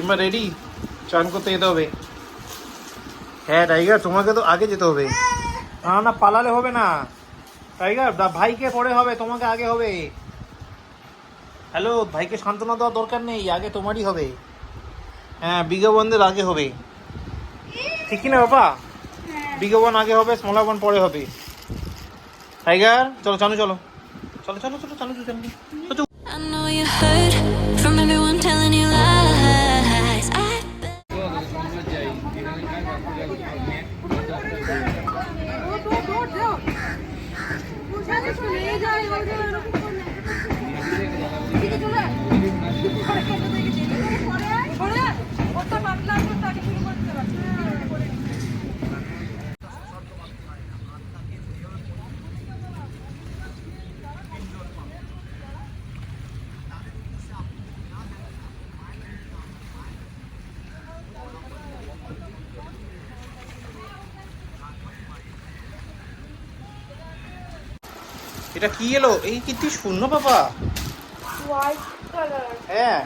তোমরা রেডি? চান করতে যেতে হবে। হ্যাঁ টাইগার, তোমাকে তো আগে যেতে হবে। না না, পালালে হবে না টাইগার, ভাইকে পরে হবে, তোমাকে আগে হবে। হ্যালো, ভাইকে সান্ত্বনা দেওয়ার দরকার নেই, আগে তোমারই হবে। হ্যাঁ, বিগা বন্ধের আগে হবে, ঠিক কি না বাবা? বিগা বোন আগে হবে, স্মলা বোন পরে হবে। টাইগার চলো, চানু চলো, চলো চলো চলো, চানু চানু। I know you heard from everyone telling you lies. এটা কি এলো? এই কি শূন্য বাবা? White colour. হ্যাঁ,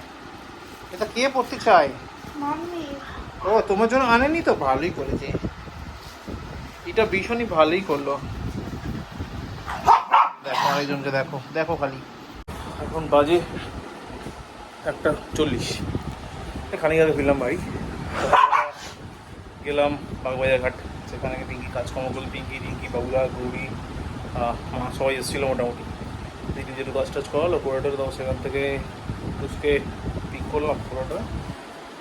এটা কে পড়তে চায়? মাম্মি। ও, তোমার জন্য আনেনি তো, ভালোই করেছে, এটা ভীষণই ভালোই করলো। দেখো আরেকজনকে, দেখো দেখো খালি। এখন বাজে 1:40। খানিক আগে ফিরলাম বাড়ি, গেলাম বাগবাজার ঘাট, সেখানে পিঙ্কি কাজকর্ম করলো। পিঙ্কি বাবুরা, গৌরী, মা সবাই এসেছিলো মোটামুটি। দিদি যেটু কাজ টাজ করালো কোয়ার্টারে, তো সেখান থেকে টুসকে পিক করলাম। কোয়ার্টারে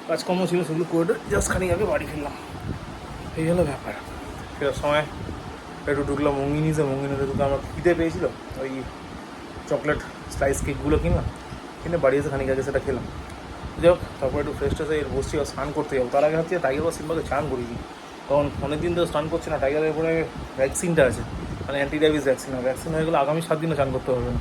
কাজকর্ম ছিল সেগুলো কোয়ার্টার, জাস্ট খানিক আগে বাড়ি ফিরলাম। এই হলো ব্যাপার। ফেরার সময় একটু ঢুকলাম মঙ্গিনিতে ঢুকে আমার খিদে পেয়েছিল, ওই চকলেট স্লাইস কেকগুলো কিনলাম, কিনে বাড়ি এসে খানিক আগে সেটা খেলাম। যাই হোক, তারপরে একটু ফ্রেশ ট্রেশ এর বসছি আর স্নান করতে যাবো। তার আগে হচ্ছে টাইগার বা সিম্বাকে স্নান করিয়ে দিই, কারণ অনেকদিন ধরে স্নান করছে না। টাইগারের উপরে ভ্যাকসিনটা আছে, মানে অ্যান্টিডায়াবিস ভ্যাকসিন। ভ্যাকসিন হয়ে গেলে আগামী 7 দিনও স্নান করতে হবে না,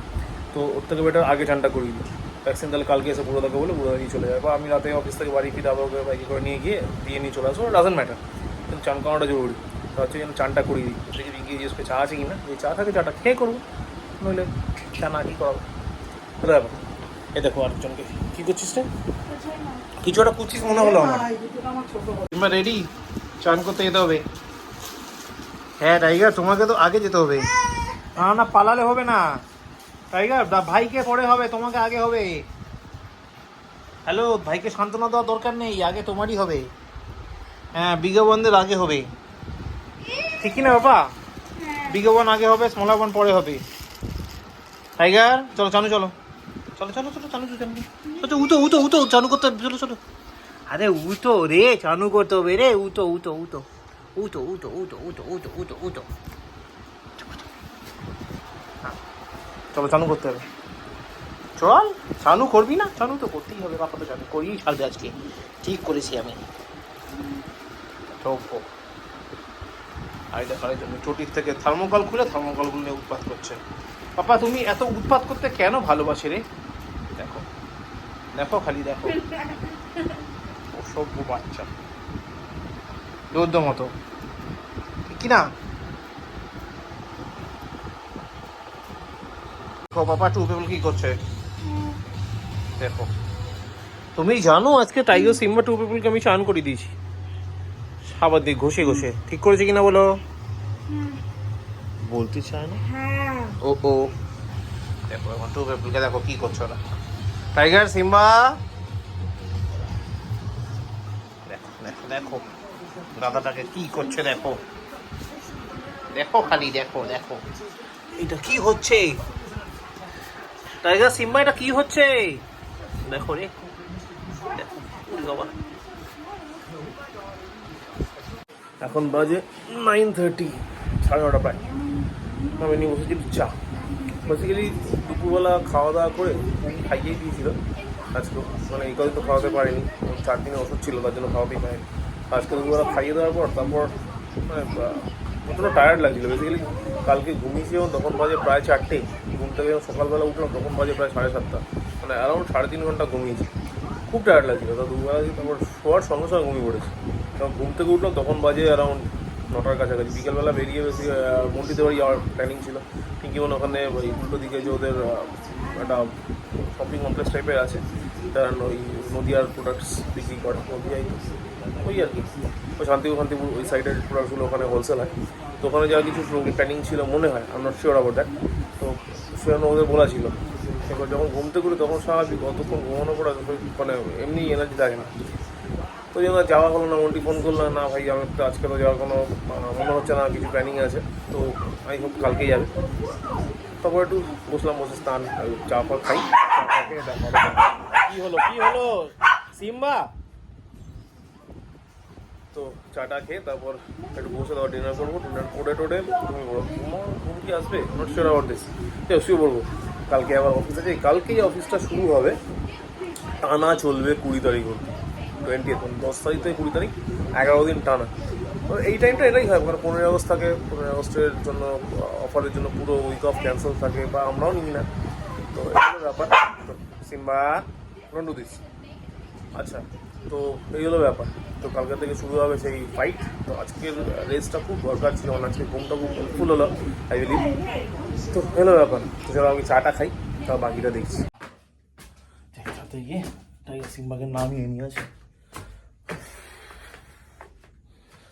তো ওর থেকে বেটার আগে চানটা করিয়ে দিই। ভ্যাকসিন তাহলে কালকে এসে বুড়োদাকে বলে বুড়োদা নিয়ে চলে যায়, বা আমি রাতে অফিস থেকে বাড়ি ফিরে আবার ওকে বাইকে করে নিয়ে গিয়ে দিয়ে নিয়ে চলে আসবো, ডাজেন্ট ম্যাটার, কিন্তু চান করানোটা জরুরি। তো হচ্ছে যেন চানটা করিয়ে দিই। দেখি রিঙ্কি জিজ্ঞেস করে চা আছে কি না, যে চা থাকে চাটা খেয়ে করবো, নইলে চা না কি করাবো। ব্যাপার। এ দেখো আরেকজনকে, কী করছিস রে? কিছু একটা করছিস মনে হলো আমার। তোমরা রেডি? চান করতে যেতে হবে। হ্যাঁ টাইগার, তোমাকে তো আগে যেতে হবে। না না, পালালে হবে না টাইগার, ভাইকে পরে হবে, তোমাকে আগে হবে। হ্যালো, ভাইকে সান্ত্বনা দেওয়ার দরকার নেই, আগে তোমারই হবে। হ্যাঁ, বিগা বন্ধের আগে হবে, ঠিক কি না বাবা? বিগা বোন আগে হবে, স্মলা বোন পরে হবে। টাইগার চলো, চানু চলো, চলো চলো চলো, চানু চানু। উতো উতো উতো, চানু করতে হবে, চলো চলো। আরে উতো রে, চানু করতে হবে রে, উতো উতো উতো উতো উতো উতো উতো উতো উতো উতো। চলো, চানু করতে হবে, চল। চানু করবি না? চানু তো করতেই হবে, বাপা তো চানু করিয়েই ছাড়বে আজকে, ঠিক করেছি আমি। আর দেখার জন্য চটির থেকে থার্মোকল খুলে থার্মোকলগুলো নিয়ে উৎপাত করছে। পাপা তুমি এত উৎপাত করতে কেন ভালোবাসে রে? দেখো দেখো খালি দেখো, অসভ্য বাচ্চা, দৌদ্য মতো, ঠিক কি না? দেখো পাপা টু পেপল কি করছে, দেখো। তুমি জানো আজকে টাইগার সিম্বা টু পিপলকে আমি চান করে দিয়েছি, সাবার দিয়ে ঘষে ঘষে। ঠিক করেছে কিনা বলো? বলতে চায় না। ও ও, দেখো এখন টু পিপলকে দেখো কি করছো ওরা। টাইগার সিম্বা, দেখো দেখো দেখো দাদাটাকে কি করছে, দেখো দেখো খালি দেখো দেখো, এটা কি হচ্ছে? টাইগার সিম্বা, এটা কি হচ্ছে? দেখো রে, দেখো বাবা। এখন বাজে 9:30, 9:30 প্রায়। আমি নিয়ে বসেছি চা। বেসিক্যালি দুপুরবেলা খাওয়া দাওয়া করে খাইয়েই দিয়েছিল আজকে, মানে এই কদিন তো খাওয়াতে পারিনি, 4 দিনে ওষুধ ছিল, তার জন্য খাওয়াতেই পারিনি। আজকে দুপুরবেলা খাইয়ে দেওয়ার পর তারপর মানে প্রচণ্ড টায়ার্ড লাগছিলো। বেসিক্যালি কালকে ঘুমিয়েছিলাম, তখন বাজে প্রায় 4টে, ঘুম থেকে সকালবেলা উঠলাম তখন বাজে প্রায় 7:30, মানে অ্যারাউন্ড 3.5 ঘন্টা ঘুমিয়েছি। খুব টায়ার্ড লাগছিলো, তো দুপুরবেলা তারপর শোয়ার সঙ্গে সঙ্গে ঘুমিয়ে পড়েছি। তখন ঘুম থেকে উঠলাম তখন বাজে অ্যারাউন্ড 9টার কাছাকাছি। বিকেলবেলা বেরিয়ে বেশি মন্ডিতে বাড়ি যাওয়ার প্ল্যানিং ছিল। পিঙ্কি বোন ওখানে ওই উল্টো দিকে যে ওদের একটা শপিং কমপ্লেক্স টাইপের আছে, তারা ওই নদিয়ার প্রোডাক্টস বিক্রি করে, নদিয়ায় ওই আর কি ওই শান্তিপুর ওই সাইডের প্রোডাক্টসগুলো ওখানে হোলসেল হয়। তো ওখানে যা কিছু প্যানিং ছিল মনে হয়, I am not sure about that. তো সেখানে ওদের বলা ছিল, এবার যখন ঘুমতে করি তখন স্বাভাবিক, অতক্ষণ ঘুমানোর পর মানে এমনি এনার্জি থাকে না। তো জন্য যাওয়া হলো না, মন্টি ফোন করলো না ভাই আমার তো আজকে তো যাওয়ার কোনো মনে হচ্ছে না, কিছু প্ল্যানিং আছে, তো আমি হোপ কালকেই যাবে। তারপর একটু বসলাম, বসে স্নান চা ফা খাই, কী হলো সিম্বা, তো চাটা খেয়ে তারপর একটু বসে তারপর ডিনার করবো, ডিনার করে টোরে ঘুমিয়ে পড়বো। ঘুম কি আসবে নট শিওর অ্যাবাউট দিস, শুয়ে পড়বো। কালকে আবার অফিস আছে, কালকেই অফিসটা শুরু হবে, টানা চলবে 20 তারিখ অবধি, 20th 10 তারিখ থেকে 20 তারিখ 11 দিন টানা। তো এই টাইমটা এটাই হয়, কারণ 15 আগস্ট থাকে, 15 আগস্টের জন্য অফারের জন্য পুরো উইক অফ ক্যান্সেল থাকে, বা আমরাও নিই না। তো এই ব্যাপার। Simba don't do this. আচ্ছা, তো এই হলো ব্যাপার। তো কালকে থেকে শুরু হবে সেই ফাইট। তো আজকের রেসটা খুব দরকার ছিল, কারণ আজকে ঘুমটা খুব ফুল হলো আই বিলিভ। তো হলো ব্যাপার। তো চলো আমি চাটা খাই, তার বাকিটা দেখছি। সাথে গিয়ে টাইগার সিম্বাকে নামিয়ে নিয়ে আছে।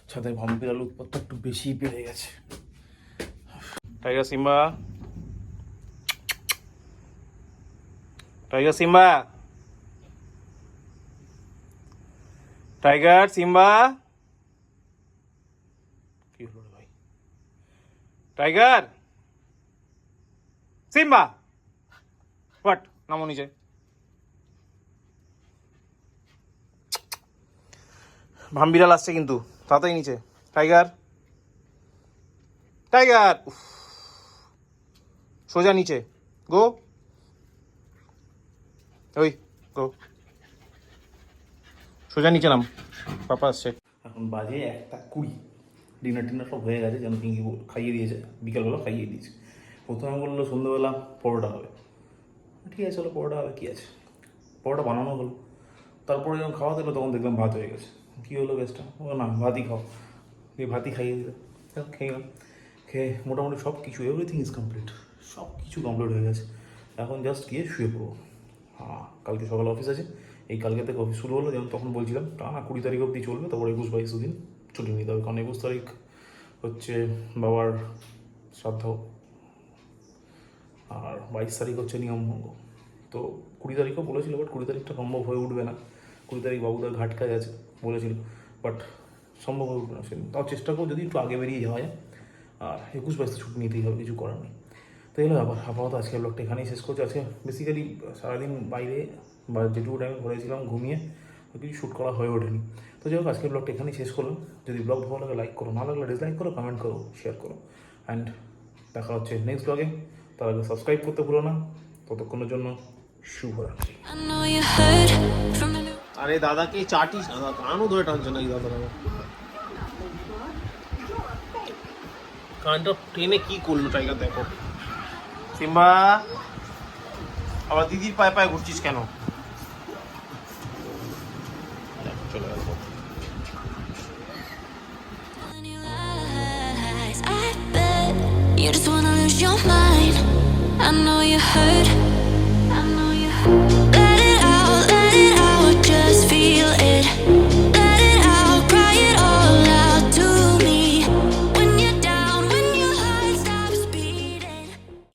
ছাদে ভাম্পির আলু উৎপাতটা একটু বেশি বেড়ে গেছে। Tiger Simba, tiger Simba, tiger Simba, কি হলো ভাই? Tiger Simba, what? নামো নিচে। ভাম্বিরাল আসছে কিন্তু, তাড়াতাড়ি নিচে। টাইগার, টাইগার, সোজা নিচে, গো, ওই গো, সোজা নিচে নাম, পাপা আসছে। এখন বাজে 1:20, ডিনার সব হয়ে গেছে, যেন পিঙ্কি খাইয়ে দিয়েছে, বিকেলবেলা খাইয়ে দিয়েছে। প্রথমে বললো সন্ধ্যেবেলা পরোটা হবে, ঠিক আছে চলো পরোটা হবে, কী আছে, পরোটা বানানো হলো। তারপরে যখন খাওয়া দিলো তখন দেখলাম ভাত হয়ে গেছে। কী হলো গ্যাসটা? ও না, ভাতই খাও, দিয়ে ভাতই খাইয়ে দিল। খেয়ে মোটামুটি সব কিছু এভরিথিং ইজ কমপ্লিট, সব কিছু কমপ্লিট হয়ে গেছে। এখন জাস্ট গিয়ে শুয়ে পড়বো। হ্যাঁ, কালকে সকালে অফিস আছে, এই কালকে থেকে অফিস শুরু হলো, যেমন তখন বলছিলাম টানা 20 তারিখ অবধি চলবে, তারপর 21-22 দিন ছুটি নিতে হবে, কারণ 21 তারিখ হচ্ছে বাবার শ্রাদ্ধ, আর 22 তারিখ হচ্ছে নিয়মভঙ্গ। তো 20 তারিখও বলেছিল, বাট 20 তারিখটা সম্ভব হয়ে উঠবে না। 20 তারিখ বাবুদার ঘাট কাজ আছে বলেছিল, বাট সম্ভব হয়ে উঠবে না সেদিন। তাও চেষ্টা করো যদি একটু আগে বেরিয়ে যাওয়া যায়, আর 21-22 ছুটি নিতেই হবে, কিছু করার নেই। তো এলো ব্যাপার। আপাতত আজকের ব্লগটা এখানেই শেষ করছি। আজকে বেসিক্যালি সারাদিন বাইরে বা যেটুকু টাইম ঘুরেছিলাম, ঘুমিয়ে কিছু শ্যুট করা হয়ে ওঠেনি। তো যাই হোক, আজকের ব্লগটা এখানেই শেষ করলাম। যদি ব্লগ ভালো লাগে লাইক করো, না লাগলে ডিসলাইক করো, কমেন্ট করো, শেয়ার করো, অ্যান্ড দেখা হচ্ছে নেক্সট ব্লগে। তার আগে সাবস্ক্রাইব করতে ভুলো না। ততক্ষণের জন্য শুভরাত্রি। I know you heard from everyone. আরে দাদাকে চাটিস না, কানও ধরে টানছে না এই দাদার। আমার কানটা টেনে কি করলো টাইগার, দেখো। সিম্বা, আবার দিদির পায়ে পায়ে ঘুরছিস কেন? চলে গেল। Telling you lies. I bet you just wanna lose your mind. I know you heard